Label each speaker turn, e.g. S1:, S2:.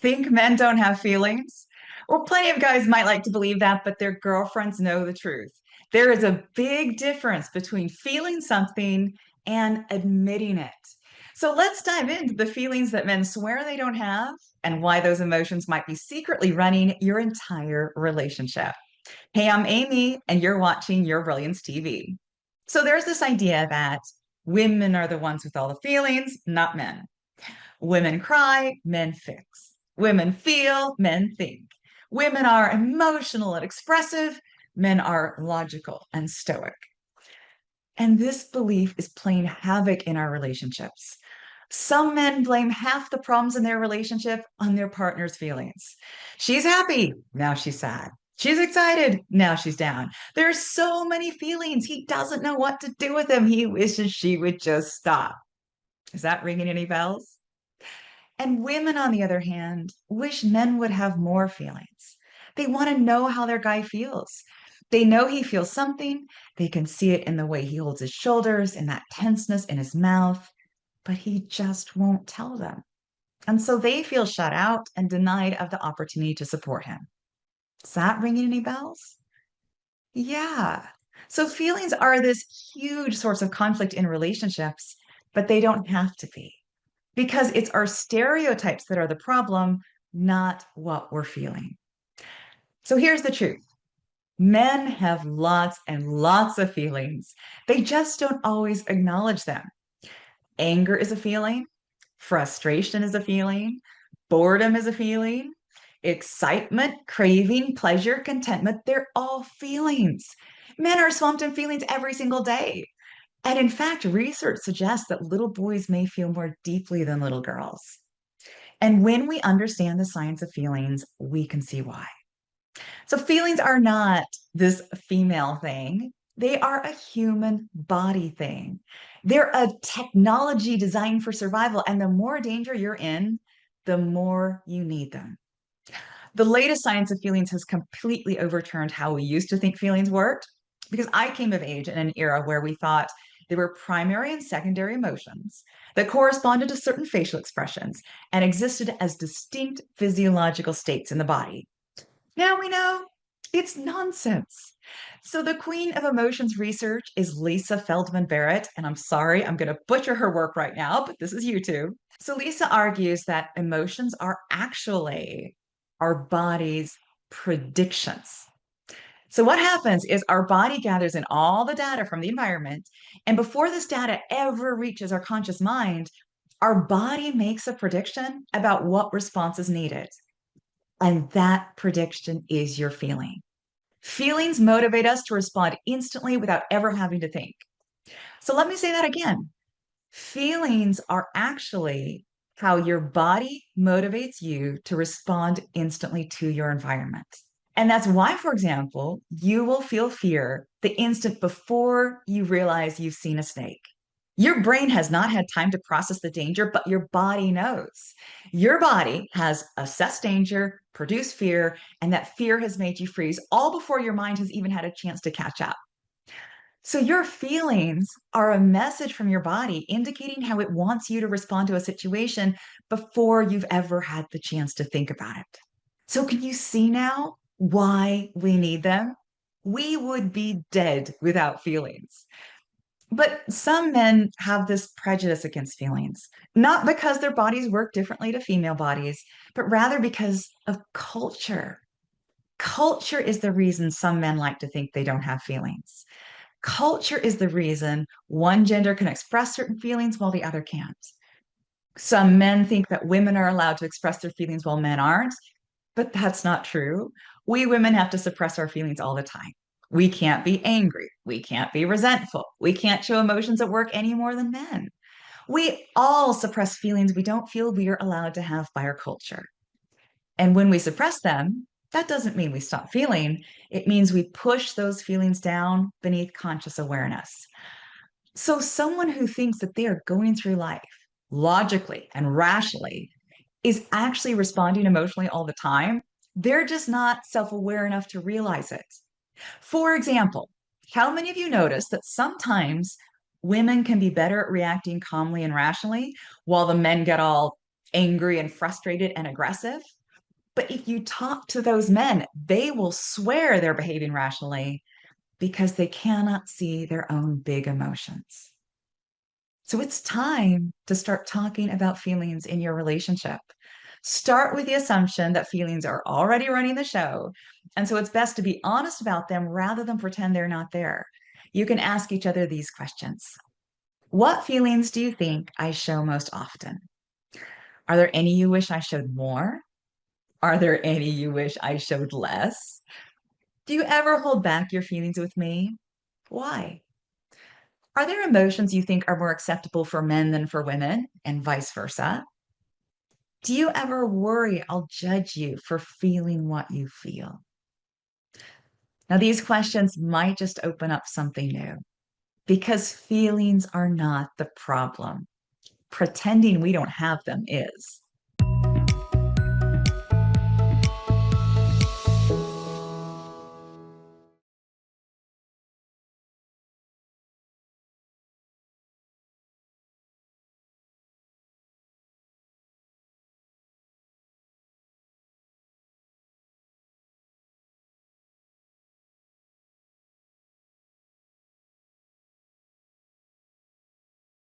S1: Think men don't have feelings? Well, plenty of guys might like to believe that, but their girlfriends know the truth. There is a big difference between feeling something and admitting it. So let's dive into the feelings that men swear they don't have and why those emotions might be secretly running your entire relationship. Hey, I'm Amy, and you're watching Your Brilliance TV. So there's this idea that women are the ones with all the feelings, not men. Women cry, men fix. Women feel, men think. Women are emotional and expressive, men are logical and stoic. And this belief is playing havoc in our relationships. Some men blame half the problems in their relationship on their partner's feelings. She's happy, now she's sad. She's excited, now she's down. There's so many feelings. He doesn't know what to do with them. He wishes she would just stop. Is that ringing any bells? And women, on the other hand, wish men would have more feelings. They want to know how their guy feels. They know he feels something. They can see it in the way he holds his shoulders, in that tenseness in his mouth, but he just won't tell them. And so they feel shut out and denied of the opportunity to support him. Is that ringing any bells? Yeah. So feelings are this huge source of conflict in relationships, but they don't have to be because it's our stereotypes that are the problem, not what we're feeling. So here's the truth. Men have lots and lots of feelings. They just don't always acknowledge them. Anger is a feeling. Frustration is a feeling. Boredom is a feeling. Excitement, craving, pleasure, contentment, they're all feelings. Men are swamped in feelings every single day. And in fact, research suggests that little boys may feel more deeply than little girls. And when we understand the science of feelings, we can see why. So, feelings are not this female thing, they are a human body thing. They're a technology designed for survival. And the more danger you're in, the more you need them. The latest science of feelings has completely overturned how we used to think feelings worked because I came of age in an era where we thought there were primary and secondary emotions that corresponded to certain facial expressions and existed as distinct physiological states in the body. Now we know it's nonsense. So, the queen of emotions research is Lisa Feldman Barrett. And I'm sorry, I'm going to butcher her work right now, but this is YouTube. So, Lisa argues that emotions are actually our body's predictions. So, what happens is our body gathers in all the data from the environment. And before this data ever reaches our conscious mind, our body makes a prediction about what response is needed. And that prediction is your feeling. Feelings motivate us to respond instantly without ever having to think. So let me say that again. Feelings are actually how your body motivates you to respond instantly to your environment. And that's why, for example, you will feel fear the instant before you realize you've seen a snake. Your brain has not had time to process the danger, but your body knows. Your body has assessed danger, produced fear, and that fear has made you freeze all before your mind has even had a chance to catch up. So your feelings are a message from your body indicating how it wants you to respond to a situation before you've ever had the chance to think about it. So can you see now why we need them? We would be dead without feelings. But some men have this prejudice against feelings, not because their bodies work differently to female bodies, but rather because of culture. Culture is the reason some men like to think they don't have feelings. Culture is the reason one gender can express certain feelings while the other can't. Some men think that women are allowed to express their feelings while men aren't, but that's not true. We women have to suppress our feelings all the time. We can't be angry. We can't be resentful. We can't show emotions at work any more than men. We all suppress feelings we don't feel we are allowed to have by our culture. And when we suppress them, that doesn't mean we stop feeling. It means we push those feelings down beneath conscious awareness. So, someone who thinks that they are going through life logically and rationally is actually responding emotionally all the time. They're just not self aware enough to realize it. For example, how many of you notice that sometimes women can be better at reacting calmly and rationally while the men get all angry and frustrated and aggressive. But if you talk to those men, they will swear they're behaving rationally because they cannot see their own big emotions. So it's time to start talking about feelings in your relationship. Start with the assumption that feelings are already running the show. And so it's best to be honest about them rather than pretend they're not there. You can ask each other these questions. What feelings do you think I show most often? Are there any you wish I showed more? Are there any you wish I showed less? Do you ever hold back your feelings with me? Why? Are there emotions you think are more acceptable for men than for women, and vice versa? Do you ever worry I'll judge you for feeling what you feel? Now, these questions might just open up something new because feelings are not the problem. Pretending we don't have them is.